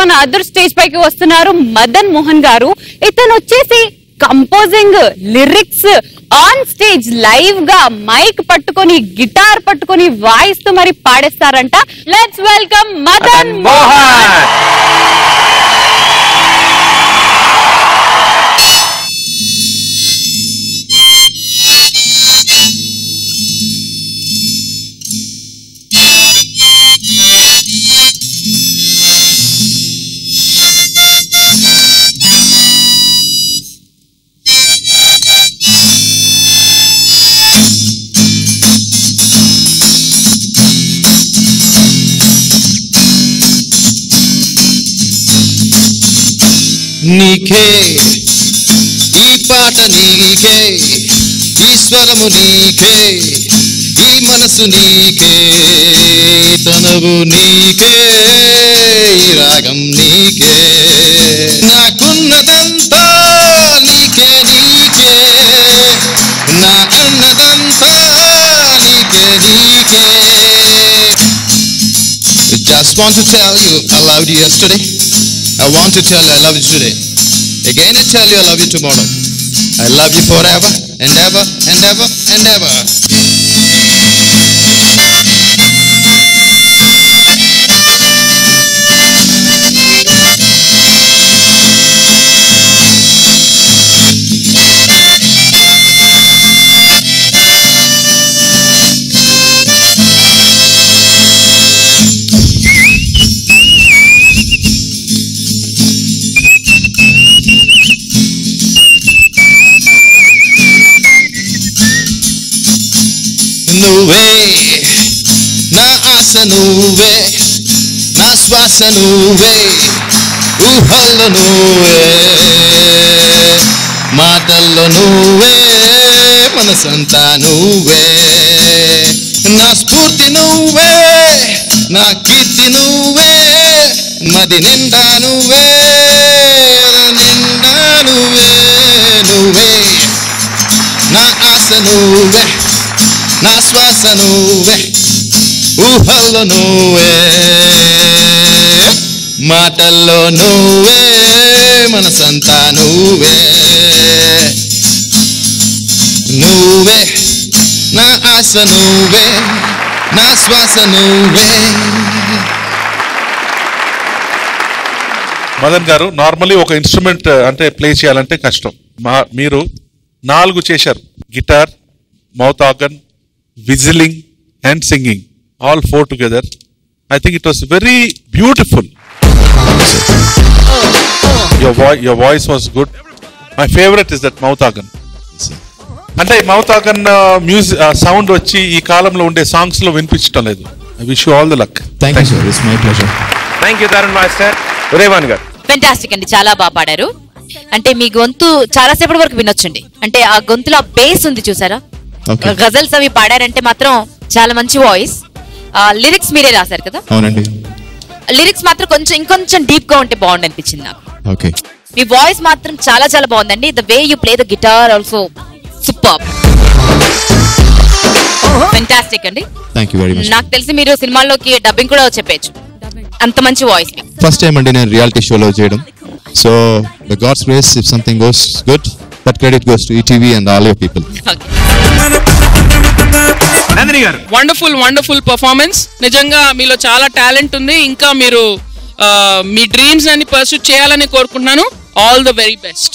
మన other stage పైకి వస్తున్నారు మదన్ మోహన్ గారు. ఇతను వచ్చేసి composing, lyrics on stage live గా మైక్ పట్టుకొని గిటార్ పట్టుకొని వాయిస్తూ మరి పాడేస్తారంట. Let's welcome Madan Mohan. నీకే ఈ పాట, నీకే ఈ స్వరము, నీకే ఈ మనసు, నీకే తనవు, నీకే ఈ రాగం, నీకే నాకున్నదంతా నీకే, నీకే నా అన్నదంతా నీకే, నీకే. Just want to tell you I loved you yesterday. I want to tell you I love you today. Again I tell you I love you tomorrow. I love you forever and ever and ever and ever. నువ్వే నా ఆశ, నువ్వే నా శ్వాస, నువ్వే ఊహల్లో, నువ్వే మాటల్లో, నువ్వే మనసంతా, నువ్వే నా స్ఫూర్తి, నువ్వే నా కీర్తి, నువ్వే మది నిండా, నువ్వే నిండా, నువ్వే నువ్వే నా ఆశ, నువ్వే నా శ్వాస, నువ్వే ఊహల్లో, నువ్వే మాటల్లో, నువ్వే మనసంతా, నువ్వే నువ్వే నా ఆశ, నువ్వే నా శ్వాస, నువ్వే. మదన్ గారు, నార్మల్లీ ఒక ఇన్స్ట్రుమెంట్ అంటే ప్లే చేయాలంటే కష్టం. మీరు 4 చేశారు: guitar, mouth organ, whistling and singing, all 4 together. I think it was very beautiful. Your voice was good. My favorite is that mouth organ. అంటే మౌత్ ఆర్గన్ మ్యూజిక్ సౌండ్ వచ్చి ఈ కాలంలో ఉండే సాంగ్స్ లో వినిపించడం లేదు. I wish you all the luck. Thank you sir, it's my pleasure. Thank you Tarun Master. Revan గారు, fantastic అండి, చాలా బాగా పాడారు. అంటే మీ గొంతు చాలా సేపటి వరకు వినొచ్చండి. అంటే ఆ గొంతులో ఆ బేస్ ఉంది చూసారా, గజల్స్ అవి పాడారంటే మాత్రం చాలా మంచి వాయిస్. లిరిక్స్ మీరే రాశారు కదా? అవునండి. లిరిక్స్ మాత్రం కొంచెం ఇంకొంచెం డీప్ గా ఉంటే బాగుంది అనిపించింది నాకు. ఓకే. మీ వాయిస్ మాత్రం చాలా చాలా బాగుందండి. The way you play the guitar also super, fantastic అండి. Thank you very much. నాకు తెలిసి మీరు సినిమాల్లోకి డబ్బింగ్ కూడా చెప్పచ్చు, అంత మంచి వాయిస్. ఫస్ట్ టైం అండి నేను రియాలిటీ షోలో చేయడం. So the god's grace, if something goes good, that credit goes to ETV and all your people. Nandini garu, wonderful performance. నిజంగా మీలో చాలా టాలెంట్ ఉంది. ఇంకా మీరు మీ డ్రీమ్స్ అన్ని పర్సూ చేయాలని కోరుకుంటున్నాను. All the very best.